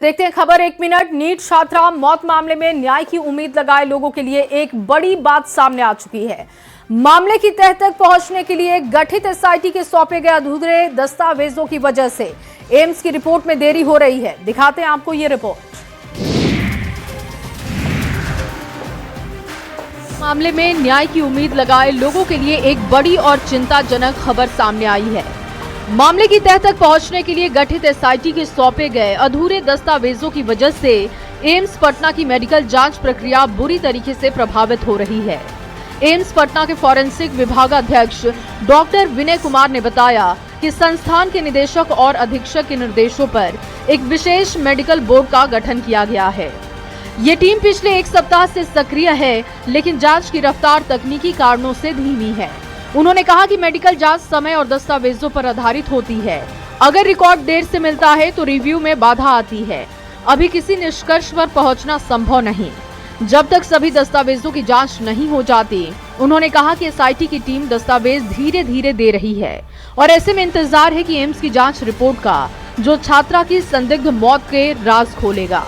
देखते हैं खबर एक मिनट। नीट छात्रा मौत मामले में न्याय की उम्मीद लगाए लोगों के लिए एक बड़ी बात सामने आ चुकी है। मामले की तह तक पहुंचने के लिए गठित एसआईटी के सौंपे गए अधूरे दस्तावेजों की वजह से एम्स की रिपोर्ट में देरी हो रही है। दिखाते हैं आपको ये रिपोर्ट। मामले में न्याय की उम्मीद लगाए लोगों के लिए एक बड़ी और चिंताजनक खबर सामने आई है। मामले की तह तक पहुंचने के लिए गठित एसआईटी के सौंपे गए अधूरे दस्तावेजों की वजह से एम्स पटना की मेडिकल जांच प्रक्रिया बुरी तरीके से प्रभावित हो रही है। एम्स पटना के फॉरेंसिक विभागाध्यक्ष डॉक्टर विनय कुमार ने बताया कि संस्थान के निदेशक और अधीक्षक के निर्देशों पर एक विशेष मेडिकल बोर्ड का गठन किया गया है। ये टीम पिछले एक सप्ताह से सक्रिय है, लेकिन जांच की रफ्तार तकनीकी कारणों से धीमी है। उन्होंने कहा कि मेडिकल जांच समय और दस्तावेजों पर आधारित होती है। अगर रिकॉर्ड देर से मिलता है तो रिव्यू में बाधा आती है। अभी किसी निष्कर्ष पर पहुंचना संभव नहीं जब तक सभी दस्तावेजों की जांच नहीं हो जाती। उन्होंने कहा कि एसआईटी की टीम दस्तावेज धीरे धीरे दे रही है और ऐसे में इंतजार है कि एम्स की जांच रिपोर्ट का जो छात्रा की संदिग्ध मौत के राज खोलेगा।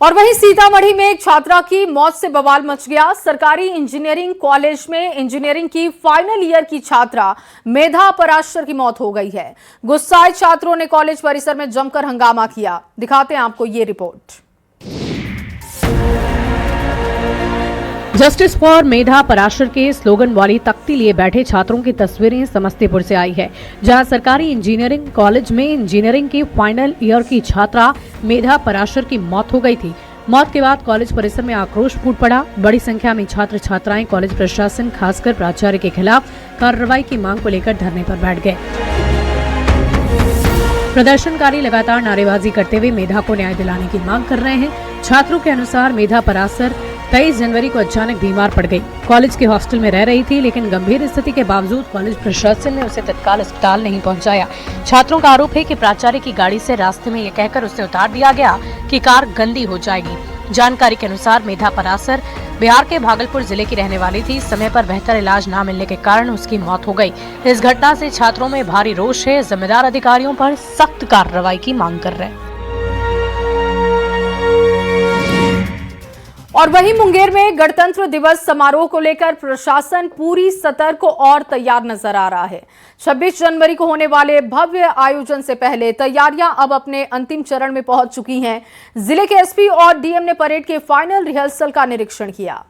और वहीं सीतामढ़ी में एक छात्रा की मौत से बवाल मच गया। सरकारी इंजीनियरिंग कॉलेज में इंजीनियरिंग की फाइनल ईयर की छात्रा मेधा पराशर की मौत हो गई है। गुस्साए छात्रों ने कॉलेज परिसर में जमकर हंगामा किया। दिखाते हैं आपको ये रिपोर्ट। जस्टिस फॉर मेधा पराशर के स्लोगन वाली तख्ती लिए बैठे छात्रों की तस्वीरें समस्तीपुर से आई है, जहां सरकारी इंजीनियरिंग कॉलेज में इंजीनियरिंग की फाइनल ईयर की छात्रा मेधा पराशर की मौत हो गई थी। मौत के बाद कॉलेज परिसर में आक्रोश फूट पड़ा। बड़ी संख्या में छात्र छात्राएं कॉलेज प्रशासन खासकर प्राचार्य के खिलाफ कार्रवाई की मांग को लेकर धरने पर बैठ गए। प्रदर्शनकारी लगातार नारेबाजी करते हुए मेधा को न्याय दिलाने की मांग कर रहे हैं। छात्रों के अनुसार मेधा पराशर 23 जनवरी को अचानक बीमार पड़ गई। कॉलेज के हॉस्टल में रह रही थी, लेकिन गंभीर स्थिति के बावजूद कॉलेज प्रशासन ने उसे तत्काल अस्पताल नहीं पहुंचाया। छात्रों का आरोप है कि प्राचार्य की गाड़ी से रास्ते में ये कहकर उसे उतार दिया गया कि कार गंदी हो जाएगी। जानकारी के अनुसार मेधा पराशर बिहार के भागलपुर जिले की रहने वाली थी। समय पर बेहतर इलाज न मिलने के कारण उसकी मौत हो गई। इस घटना से छात्रों में भारी रोष है। जिम्मेदार अधिकारियों पर सख्त कार्रवाई की मांग कर रहे हैं। और वहीं मुंगेर में गणतंत्र दिवस समारोह को लेकर प्रशासन पूरी सतर्क और तैयार नजर आ रहा है। 26 जनवरी को होने वाले भव्य आयोजन से पहले तैयारियां अब अपने अंतिम चरण में पहुंच चुकी हैं। जिले के एसपी और डीएम ने परेड के फाइनल रिहर्सल का निरीक्षण किया।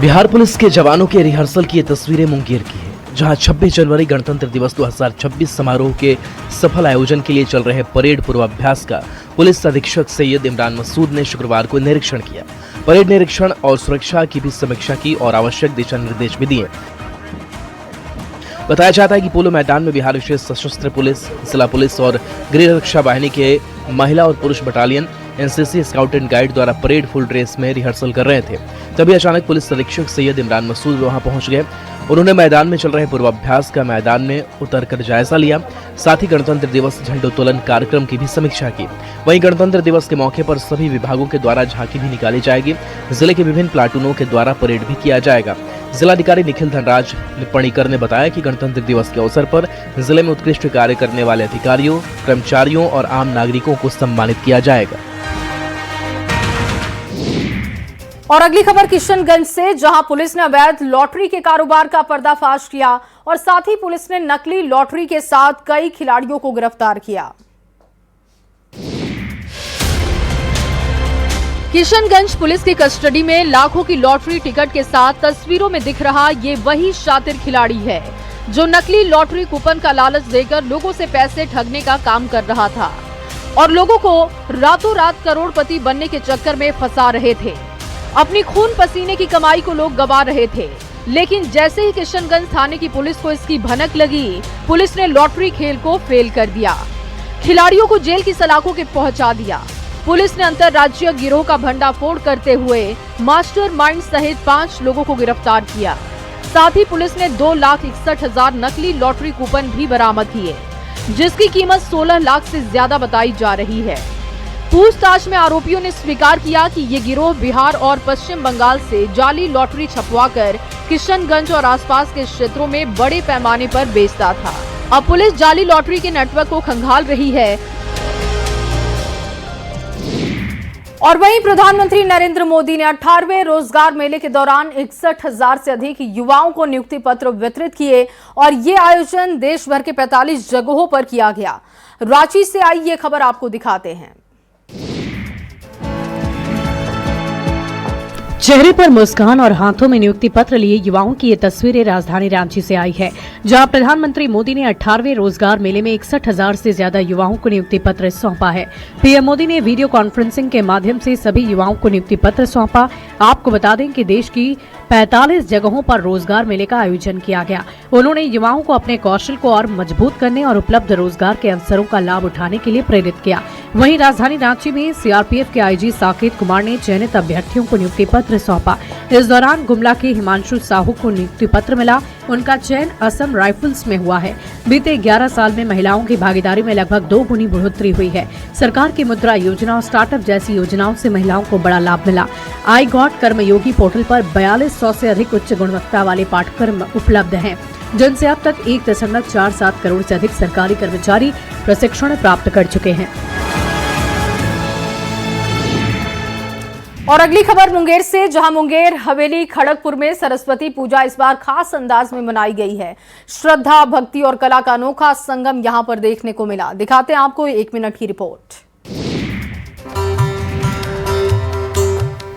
बिहार पुलिस के जवानों के रिहर्सल की ये तस्वीरें मुंगेर की है, जहां 26 जनवरी गणतंत्र दिवस 2026 समारोह के सफल आयोजन के लिए चल रहे परेड पूर्वाभ्यास का पुलिस अधीक्षक सैयद इमरान मसूद ने शुक्रवार को निरीक्षण किया। परेड निरीक्षण और सुरक्षा की भी समीक्षा की और आवश्यक दिशा निर्देश भी दिए। बताया जाता है कि पोलो मैदान में बिहार विशेष सशस्त्र पुलिस, जिला पुलिस और गृह रक्षा वाहिनी के महिला और पुरुष battalion NCC scout and guide द्वारा परेड फुल ड्रेस में रिहर्सल कर रहे थे। तभी अचानक पुलिस अधीक्षक सैयद इमरान मसूद वहां पहुंच गए। उन्होंने मैदान में चल रहे पूर्वाभ्यास का मैदान में उतरकर जायजा लिया। साथ ही गणतंत्र दिवस झंडोत्तोलन कार्यक्रम की भी समीक्षा की। वहीं गणतंत्र दिवस के मौके पर सभी विभागों के द्वारा झांकी भी निकाली जाएगी। जिले के विभिन्न प्लाटूनों के द्वारा परेड भी किया जाएगा। जिलाधिकारी निखिल धनराज पणिकर ने बताया कि गणतंत्र दिवस के अवसर पर जिले में उत्कृष्ट कार्य करने वाले अधिकारियों, कर्मचारियों और आम नागरिकों को सम्मानित किया जाएगा। और अगली खबर किशनगंज से, जहां पुलिस ने अवैध लॉटरी के कारोबार का पर्दाफाश किया और साथ ही पुलिस ने नकली लॉटरी के साथ कई खिलाड़ियों को गिरफ्तार किया। किशनगंज पुलिस की कस्टडी में लाखों की लॉटरी टिकट के साथ तस्वीरों में दिख रहा ये वही शातिर खिलाड़ी है जो नकली लॉटरी कूपन का लालच देकर लोगों से पैसे ठगने का काम कर रहा था और लोगों को रातों रात करोड़पति बनने के चक्कर में फंसा रहे थे। अपनी खून पसीने की कमाई को लोग गवा रहे थे, लेकिन जैसे ही किशनगंज थाने की पुलिस को इसकी भनक लगी, पुलिस ने लॉटरी खेल को फेल कर दिया। खिलाड़ियों को जेल की सलाखों के पहुंचा दिया। पुलिस ने अंतरराज्यीय गिरोह का भंडाफोड़ करते हुए मास्टरमाइंड सहित 5 लोगों को गिरफ्तार किया। साथ ही पुलिस ने 2,61,000 नकली लॉटरी कूपन भी बरामद किए, जिसकी कीमत 16 लाख से ज्यादा बताई जा रही है। पूछताछ में आरोपियों ने स्वीकार किया कि ये गिरोह बिहार और पश्चिम बंगाल से जाली लॉटरी छपवाकर किशनगंज और आसपास के क्षेत्रों में बड़े पैमाने पर बेचता था। अब पुलिस जाली लॉटरी के नेटवर्क को खंगाल रही है। और वहीं प्रधानमंत्री नरेंद्र मोदी ने 18वें रोजगार मेले के दौरान 61,000 से अधिक युवाओं को नियुक्ति पत्र वितरित किए और ये आयोजन देश भर के 45 जगहों पर किया गया। रांची से आई ये खबर आपको दिखाते हैं। चेहरे पर मुस्कान और हाथों में नियुक्ति पत्र लिए युवाओं की ये तस्वीरें राजधानी रांची से आई है, जहां प्रधानमंत्री मोदी ने 18वें रोजगार मेले में 61,000 से ज्यादा युवाओं को नियुक्ति पत्र सौंपा है। पीएम मोदी ने वीडियो कॉन्फ्रेंसिंग के माध्यम से सभी युवाओं को नियुक्ति पत्र सौंपा। आपको बता दें कि देश की 45 जगहों पर रोजगार मेले का आयोजन किया गया। उन्होंने युवाओं को अपने कौशल को और मजबूत करने और उपलब्ध रोजगार के अवसरों का लाभ उठाने के लिए प्रेरित किया। वहीं राजधानी रांची में सीआरपीएफ के आईजी साकेत कुमार ने चयनित अभ्यर्थियों को नियुक्ति पत्र सौंपा। इस दौरान गुमला के हिमांशु साहू को नियुक्ति पत्र मिला। उनका चयन असम राइफल्स में हुआ है। बीते 11 साल में महिलाओं की भागीदारी में लगभग 2 गुनी बढ़ोतरी हुई है। सरकार की मुद्रा योजना और स्टार्टअप जैसी योजनाओं से महिलाओं को बड़ा लाभ मिला। आई गॉट कर्मयोगी पोर्टल पर 4200 से अधिक उच्च गुणवत्ता वाले पाठ्यक्रम उपलब्ध हैं, जिनसे अब तक 1.47 करोड़ से अधिक सरकारी कर्मचारी प्रशिक्षण प्राप्त कर चुके हैं। और अगली खबर मुंगेर से, जहां मुंगेर हवेली खड़गपुर में सरस्वती पूजा इस बार खास अंदाज में मनाई गई है। श्रद्धा, भक्ति और कला का अनोखा संगम यहां पर देखने को मिला। दिखाते हैं आपको 1 मिनट की रिपोर्ट।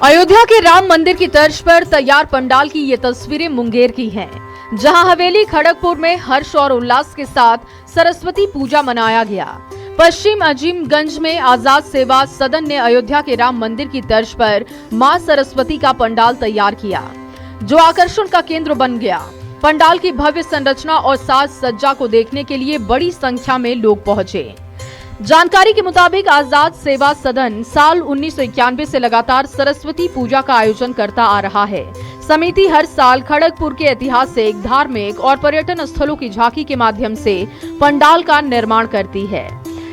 अयोध्या के राम मंदिर की तर्ज पर तैयार पंडाल की ये तस्वीरें मुंगेर की हैं, जहां हवेली खड़गपुर में हर्ष और उल्लास के साथ सरस्वती पूजा मनाया गया। पश्चिम अजीमगंज में आजाद सेवा सदन ने अयोध्या के राम मंदिर की तर्ज पर मां सरस्वती का पंडाल तैयार किया, जो आकर्षण का केंद्र बन गया। पंडाल की भव्य संरचना और साज सज्जा को देखने के लिए बड़ी संख्या में लोग पहुंचे। जानकारी के मुताबिक आजाद सेवा सदन साल 1991 से लगातार सरस्वती पूजा का आयोजन करता आ रहा है। समिति हर साल खड़गपुर के ऐतिहासिक, धार्मिक और पर्यटन स्थलों की झांकी के माध्यम से पंडाल का निर्माण करती है।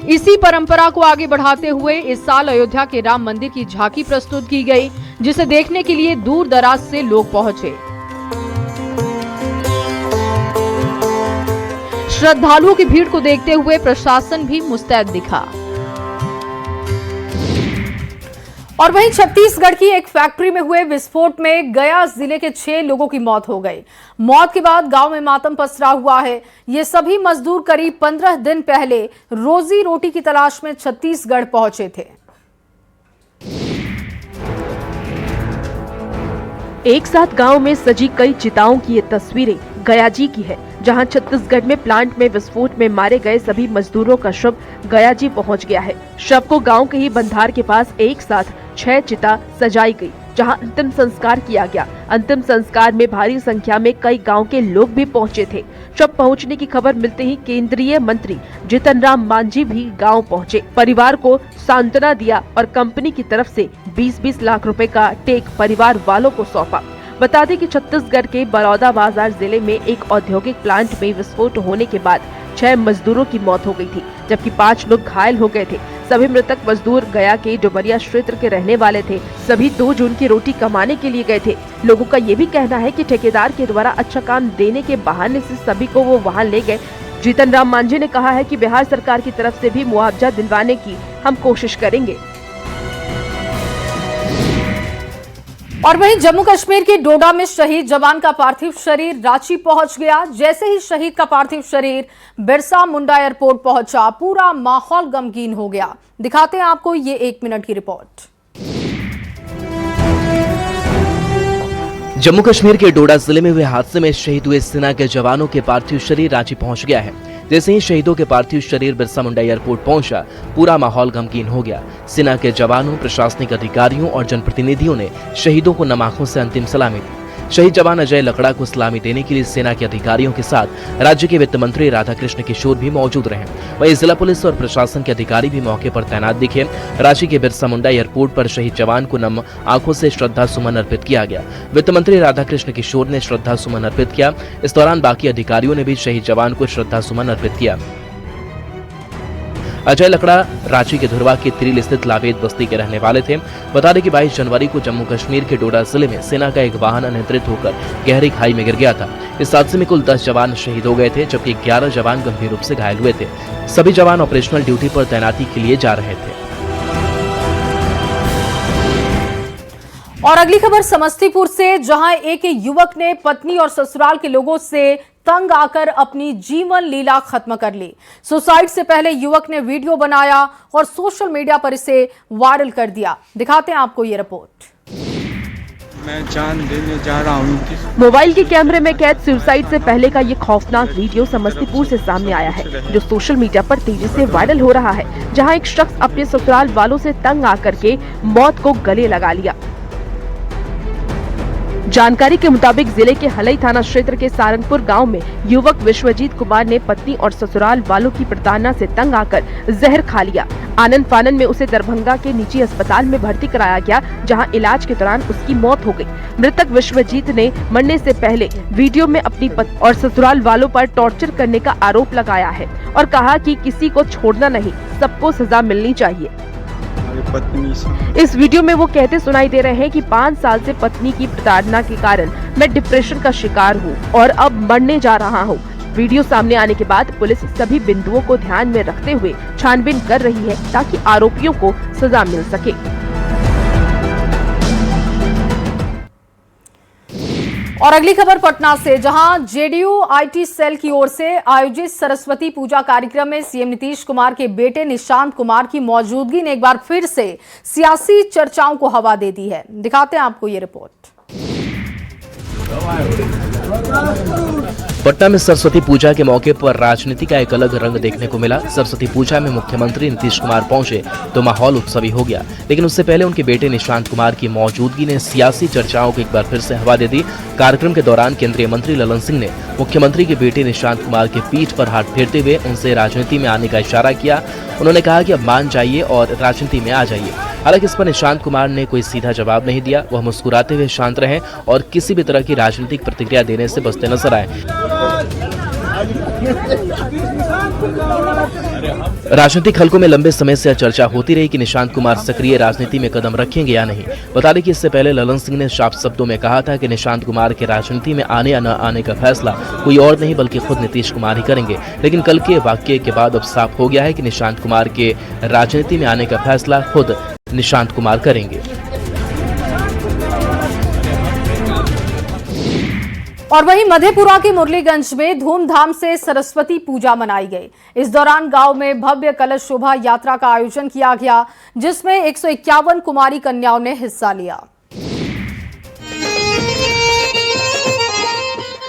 इसी परंपरा को आगे बढ़ाते हुए इस साल अयोध्या के राम मंदिर की झांकी प्रस्तुत की गई, जिसे देखने के लिए दूर दराज से लोग पहुंचे। श्रद्धालुओं की भीड़ को देखते हुए प्रशासन भी मुस्तैद दिखा। और वहीं छत्तीसगढ़ की एक फैक्ट्री में हुए विस्फोट में गया जिले के 6 लोगों की मौत हो गई। मौत के बाद गांव में मातम पसरा हुआ है। ये सभी मजदूर करीब 15 दिन पहले रोजी रोटी की तलाश में छत्तीसगढ़ पहुंचे थे। एक साथ गांव में सजी कई चिताओं की ये तस्वीरें गया जी की है, जहां छत्तीसगढ़ में प्लांट में विस्फोट में मारे गए सभी मजदूरों का शव गया जी पहुंच गया है। शव को गांव के ही बंधार के पास एक साथ 6 चिता सजाई गई, जहां अंतिम संस्कार किया गया। अंतिम संस्कार में भारी संख्या में कई गांव के लोग भी पहुंचे थे। शव पहुंचने की खबर मिलते ही केंद्रीय मंत्री जीतन राम मांझी भी गांव पहुंचे, परिवार को सांत्वना दिया और कंपनी की तरफ से 20-20 लाख रुपए का टेक परिवार वालों को सौंपा। बता दें कि छत्तीसगढ़ के बलौदाबाजार जिले में एक औद्योगिक प्लांट में विस्फोट होने के बाद 6 मजदूरों की मौत हो गई थी, जबकि 5 लोग घायल हो गए थे। सभी मृतक मजदूर गया के डुमरिया क्षेत्र के रहने वाले थे। सभी 2 जून की रोटी कमाने के लिए गए थे। लोगों का ये भी कहना है कि ठेकेदार के द्वारा अच्छा काम देने के बहाने से सभी को वो वहां ले गए। जीतन राम मांझी ने कहा है कि बिहार सरकार की तरफ से भी मुआवजा दिलवाने की हम कोशिश करेंगे। और वहीं जम्मू कश्मीर के डोडा में शहीद जवान का पार्थिव शरीर रांची पहुंच गया। जैसे ही शहीद का पार्थिव शरीर बिरसा मुंडा एयरपोर्ट पहुंचा, पूरा माहौल गमगीन हो गया। दिखाते हैं आपको ये 1 मिनट की रिपोर्ट। जम्मू कश्मीर के डोडा जिले में हुए हादसे में शहीद हुए सेना के जवानों के पार्थिव शरीर रांची पहुंच गया है। जैसे ही शहीदों के पार्थिव शरीर बिरसा मुंडा एयरपोर्ट पहुंचा, पूरा माहौल गमगीन हो गया। सेना के जवानों, प्रशासनिक अधिकारियों और जनप्रतिनिधियों ने शहीदों को नम आंखों से अंतिम सलामी दी। शहीद जवान अजय लकड़ा को सलामी देने के लिए सेना के अधिकारियों के साथ राज्य के वित्त मंत्री राधाकृष्ण किशोर भी मौजूद रहे। वहीं जिला पुलिस और प्रशासन के अधिकारी भी मौके पर तैनात दिखे। रांची के बिरसा मुंडा एयरपोर्ट पर शहीद जवान को नम आंखों से श्रद्धा सुमन अर्पित किया गया। वित्त मंत्री राधाकृष्ण किशोर ने श्रद्धा सुमन अर्पित किया। इस दौरान बाकी अधिकारियों ने भी शहीद जवान को श्रद्धा सुमन अर्पित किया। अजय लकड़ा रांची के धुरवा के तिरिल स्थित लावेद बस्ती के रहने वाले थे। बता दें कि 22 जनवरी को जम्मू कश्मीर के डोडा जिले में सेना का एक वाहन अनियंत्रित होकर गहरी खाई में गिर गया था। इस हादसे में कुल 10 जवान शहीद हो गए थे, जबकि 11 जवान गंभीर रूप से घायल हुए थे। सभी जवान ऑपरेशनल ड्यूटी पर तैनाती के लिए जा रहे थे। और अगली खबर समस्तीपुर से, जहां एक युवक ने पत्नी और ससुराल के लोगों से तंग आकर अपनी जीवन लीला खत्म कर ली। सुसाइड से पहले युवक ने वीडियो बनाया और सोशल मीडिया पर इसे वायरल कर दिया। दिखाते हैं आपको ये रिपोर्ट। मैं जान देने जा रहा हूँ। मोबाइल के कैमरे में कैद सुसाइड से पहले का ये खौफनाक वीडियो समस्तीपुर से सामने आया है, जो सोशल मीडिया पर तेजी से वायरल हो रहा है, जहां एक शख्स अपने ससुराल वालों से तंग आकर के मौत को गले लगा लिया। जानकारी के मुताबिक जिले के हलई थाना क्षेत्र के सारंगपुर गांव में युवक विश्वजीत कुमार ने पत्नी और ससुराल वालों की प्रताड़ना से तंग आकर जहर खा लिया। आनंद फानन में उसे दरभंगा के निजी अस्पताल में भर्ती कराया गया, जहां इलाज के दौरान उसकी मौत हो गई। मृतक विश्वजीत ने मरने से पहले वीडियो में अपनी पत्नी और ससुराल वालों पर टॉर्चर करने का आरोप लगाया है और कहा कि किसी को छोड़ना नहीं, सबको सजा मिलनी चाहिए। पत्नी इस वीडियो में वो कहते सुनाई दे रहे हैं कि 5 साल से पत्नी की प्रताड़ना के कारण मैं डिप्रेशन का शिकार हूँ और अब मरने जा रहा हूँ। वीडियो सामने आने के बाद पुलिस सभी बिंदुओं को ध्यान में रखते हुए छानबीन कर रही है, ताकि आरोपियों को सजा मिल सके। और अगली खबर पटना से, जहां जेडीयू आईटी सेल की ओर से आयोजित सरस्वती पूजा कार्यक्रम में सीएम नीतीश कुमार के बेटे निशांत कुमार की मौजूदगी ने एक बार फिर से सियासी चर्चाओं को हवा दे दी है। दिखाते हैं आपको ये रिपोर्ट। पटना में सरस्वती पूजा के मौके पर राजनीति का एक अलग रंग देखने को मिला। सरस्वती पूजा में मुख्यमंत्री नीतीश कुमार पहुंचे तो माहौल उत्सवी हो गया, लेकिन उससे पहले उनके बेटे निशांत कुमार की मौजूदगी ने सियासी चर्चाओं को एक बार फिर से हवा दे दी। कार्यक्रम के दौरान केंद्रीय मंत्री ललन सिंह ने मुख्यमंत्री के बेटे निशांत कुमार के पीठ पर हाथ फेरते हुए उनसे राजनीति में आने का इशारा किया। उन्होंने कहा कि अब मान जाइए और राजनीति में आ जाइए। हालांकि इस पर निशांत कुमार ने कोई सीधा जवाब नहीं दिया। वह मुस्कुराते हुए शांत रहे और किसी भी तरह की राजनीतिक प्रतिक्रिया देने से बचते नजर आए। राजनीतिक हलकों में लंबे समय से चर्चा होती रही कि निशांत कुमार सक्रिय राजनीति में कदम रखेंगे या नहीं। बता दें कि इससे पहले ललन सिंह ने साफ शब्दों में कहा था कि निशांत कुमार के राजनीति में आने या न आने का फैसला कोई और नहीं बल्कि खुद नीतीश कुमार ही करेंगे। लेकिन कल के वाकये के बाद अब साफ हो गया है कि निशांत कुमार के राजनीति में आने का फैसला खुद निशांत कुमार करेंगे। और वहीं मधेपुरा के मुरलीगंज में धूमधाम से सरस्वती पूजा मनाई गई। इस दौरान गांव में भव्य कलश शोभा यात्रा का आयोजन किया गया, जिसमें 151 कुमारी कन्याओं ने हिस्सा लिया।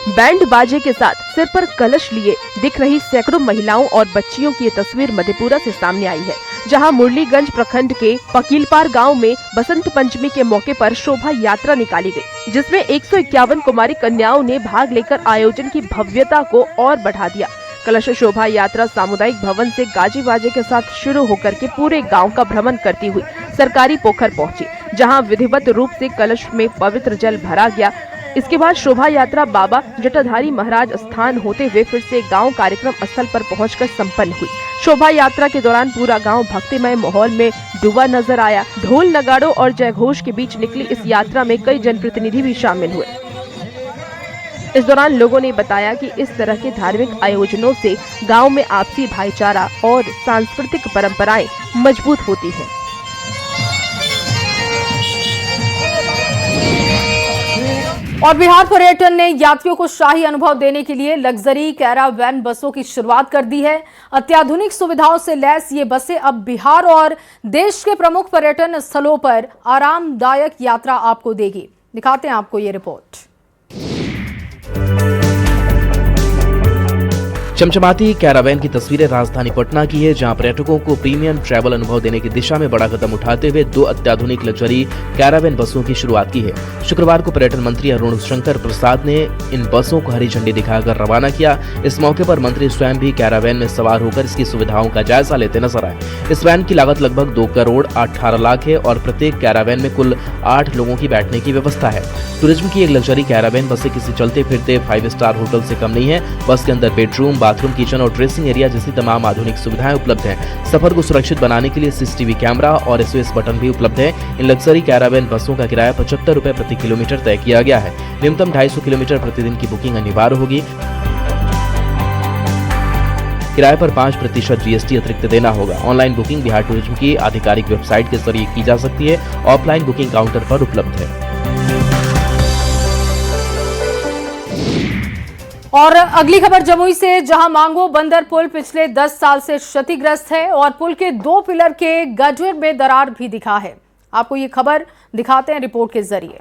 बैंड बाजे के साथ सिर पर कलश लिए दिख रही सैकड़ों महिलाओं और बच्चियों की ये तस्वीर मधेपुरा से सामने आई है, जहां मुरलीगंज प्रखंड के पकीलपार गांव में बसंत पंचमी के मौके पर शोभा यात्रा निकाली गई, जिसमें 151 कुमारी कन्याओं ने भाग लेकर आयोजन की भव्यता को और बढ़ा दिया। कलश शोभा यात्रा सामुदायिक भवन से गाजी बाजे के साथ शुरू होकर के पूरे गांव का भ्रमण करती हुई सरकारी पोखर पहुंची, जहां विधिवत रूप से कलश में पवित्र जल भरा गया। इसके बाद शोभा यात्रा बाबा जटाधारी महाराज स्थान होते हुए फिर से गांव कार्यक्रम स्थल पर पहुंचकर संपन्न हुई। शोभा यात्रा के दौरान पूरा गांव भक्तिमय माहौल में डूबा नजर आया। ढोल नगाड़ों और जयघोष के बीच निकली इस यात्रा में कई जनप्रतिनिधि भी शामिल हुए। इस दौरान लोगों ने बताया कि इस तरह के धार्मिक आयोजनों से गांव में आपसी भाईचारा और सांस्कृतिक परंपराएं मजबूत होती हैं। और बिहार पर्यटन ने यात्रियों को शाही अनुभव देने के लिए लग्जरी कैरावैन बसों की शुरुआत कर दी है। अत्याधुनिक सुविधाओं से लैस ये बसें अब बिहार और देश के प्रमुख पर्यटन स्थलों पर आरामदायक यात्रा आपको देगी। दिखाते हैं आपको ये रिपोर्ट। चमचमाती कैरावैन की तस्वीरें राजधानी पटना की है, जहां पर्यटकों को प्रीमियम ट्रैवल अनुभव देने की दिशा में बड़ा कदम उठाते हुए 2 अत्याधुनिक लग्जरी कैरावैन बसों की शुरुआत की है। शुक्रवार को पर्यटन मंत्री अरुण शंकर प्रसाद ने इन बसों को हरी झंडी दिखाकर रवाना किया। इस मौके पर मंत्री स्वयं भी कैरावैन में सवार होकर इसकी सुविधाओं का जायजा लेते नजर आए। इस वैन की लागत लगभग 2 करोड़ 18 लाख है और प्रत्येक कैरावैन में कुल 8 लोगों की बैठने की व्यवस्था है। टूरिज्म की एक लग्जरी कैरावैन बसें किसी चलते फिरते 5 स्टार होटल से कम नहीं है। बस के अंदर बेडरूम, बाथरूम, किचन और ड्रेसिंग एरिया जैसी तमाम आधुनिक सुविधाएं उपलब्ध हैं। सफर को सुरक्षित बनाने के लिए सीसीटीवी कैमरा और SOS बटन भी उपलब्ध है। इन लग्जरी कैरावैन बसों का किराया 75 रुपए प्रति किलोमीटर तय किया गया है। न्यूनतम 250 किलोमीटर प्रतिदिन की बुकिंग अनिवार्य होगी। किराए पर 5% GST अतिरिक्त देना होगा। ऑनलाइन बुकिंग बिहार टूरिज्म की आधिकारिक वेबसाइट के जरिए की जा सकती है। ऑफलाइन बुकिंग काउंटर पर उपलब्ध है। और अगली खबर जमुई से, जहां मांगो बंदर पुल पिछले 10 साल से क्षतिग्रस्त है और पुल के 2 पिलर के गड्ढे में दरार भी दिखा है। आपको ये खबर दिखाते हैं रिपोर्ट के जरिए।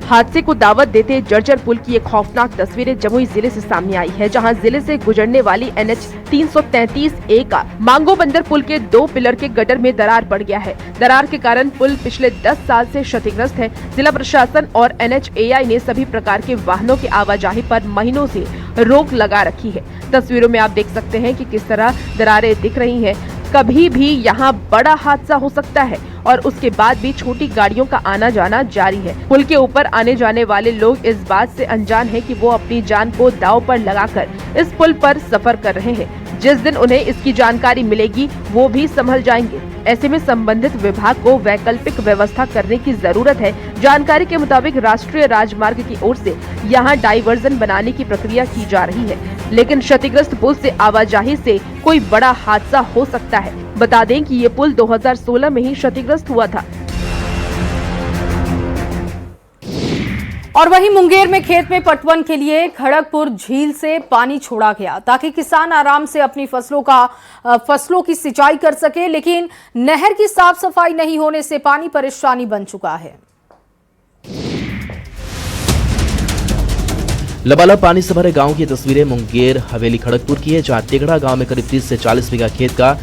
हादसे को दावत देते जर्जर पुल की एक खौफनाक तस्वीरें जमुई जिले से सामने आई है, जहां जिले से गुजरने वाली NH 333A का मांगो बंदर पुल के 2 पिलर के गटर में दरार पड़ गया है। दरार के कारण पुल पिछले 10 साल से क्षतिग्रस्त है। जिला प्रशासन और NHAI ने सभी प्रकार के वाहनों की आवाजाही पर महीनों से रोक लगा रखी है। तस्वीरों में आप देख सकते हैं कि किस तरह दरारें दिख रही हैं। कभी भी यहाँ बड़ा हादसा हो सकता है और उसके बाद भी छोटी गाड़ियों का आना जाना जारी है। पुल के ऊपर आने जाने वाले लोग इस बात से अनजान हैं कि वो अपनी जान को दांव पर लगाकर इस पुल पर सफर कर रहे हैं। जिस दिन उन्हें इसकी जानकारी मिलेगी वो भी संभल जाएंगे। ऐसे में संबंधित विभाग को वैकल्पिक व्यवस्था करने की जरूरत है। जानकारी के मुताबिक राष्ट्रीय राजमार्ग की ओर से यहाँ डाइवर्जन बनाने की प्रक्रिया की जा रही है, लेकिन क्षतिग्रस्त पुल से आवाजाही से कोई बड़ा हादसा हो सकता है। बता दें कि ये पुल 2016 में ही क्षतिग्रस्त हुआ था। और वहीं मुंगेर में खेत में पटवन के लिए खड़गपुर झील से पानी छोड़ा गया ताकि किसान आराम से अपनी फसलों की सिंचाई कर सके, लेकिन नहर की साफ सफाई नहीं होने से पानी परेशानी बन चुका है। लबालब पानी से भरे गांव की तस्वीरें मुंगेर हवेली खड़गपुर की है, जहां तेगड़ा गांव में करीब 30 से 40 बीघा खेत का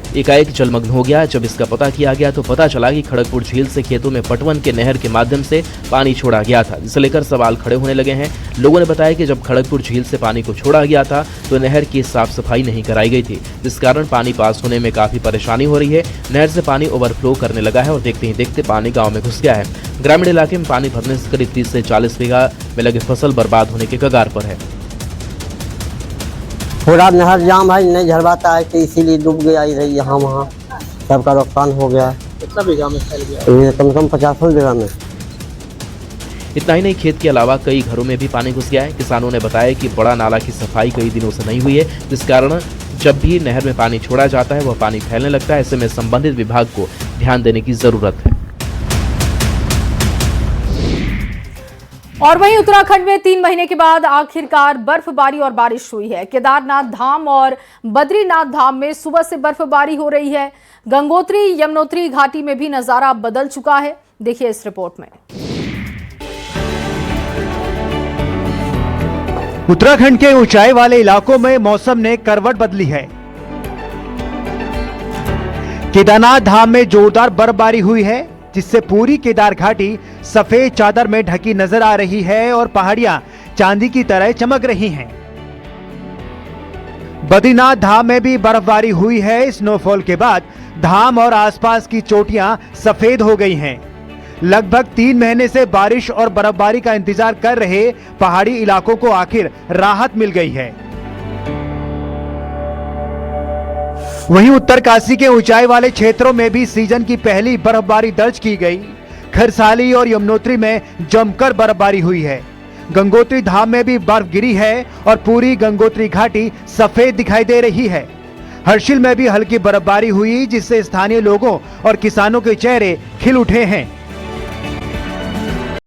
एकाएक जलमग्न हो गया। जब इसका पता किया गया तो पता चला कि खड़गपुर झील से खेतों में पटवन के नहर के माध्यम से पानी छोड़ा गया था, जिसे लेकर सवाल खड़े होने लगे हैं। लोगों ने बताया कि जब खड़गपुर झील से पानी को छोड़ा गया था तो नहर की साफ सफाई नहीं कराई गई थी, जिस कारण पानी पास होने में काफी परेशानी हो रही है। नहर से पानी ओवरफ्लो करने लगा है और देखते ही देखते पानी गाँव में घुस गया है। ग्रामीण इलाके में पानी भरने से करीब 30 से 40 बीघा में लगे फसल बर्बाद होने के कगार पर है। पूरा नहर जाम है, नहीं झरवाता है तो इसीलिए डूब गया इधर यहाँ वहाँ, सबका नुकसान हो गया। कितना बीघा में फैल गया? ये कम से कम 50 बीघा में। इतना ही नहीं, खेत के अलावा कई घरों में भी पानी घुस गया है। किसानों ने बताया कि बड़ा नाला की सफाई कई दिनों से नहीं हुई है, जिस कारण जब भी नहर में पानी छोड़ा जाता है वह पानी फैलने लगता है। ऐसे में संबंधित विभाग को ध्यान देने की जरूरत है। और वहीं उत्तराखंड में 3 महीने के बाद आखिरकार बर्फबारी और बारिश हुई है। केदारनाथ धाम और बद्रीनाथ धाम में सुबह से बर्फबारी हो रही है। गंगोत्री यमुनोत्री घाटी में भी नजारा बदल चुका है। देखिए इस रिपोर्ट में। उत्तराखंड के ऊंचाई वाले इलाकों में मौसम ने करवट बदली है। केदारनाथ धाम में जोरदार बर्फबारी हुई है, जिससे पूरी केदार घाटी सफेद चादर में ढकी नजर आ रही है और पहाड़ियां चांदी की तरह चमक रही हैं। बद्रीनाथ धाम में भी बर्फबारी हुई है। स्नोफॉल के बाद धाम और आसपास की चोटियां सफेद हो गई हैं। लगभग 3 महीने से बारिश और बर्फबारी का इंतजार कर रहे पहाड़ी इलाकों को आखिर राहत मिल गई है। वहीं उत्तरकाशी के ऊंचाई वाले क्षेत्रों में भी सीजन की पहली बर्फबारी दर्ज की गई। खरसाली और यमुनोत्री में जमकर बर्फबारी हुई है। गंगोत्री धाम में भी बर्फ गिरी है और पूरी गंगोत्री घाटी सफेद दिखाई दे रही है। हर्षिल में भी हल्की बर्फबारी हुई, जिससे स्थानीय लोगों और किसानों के चेहरे खिल उठे हैं।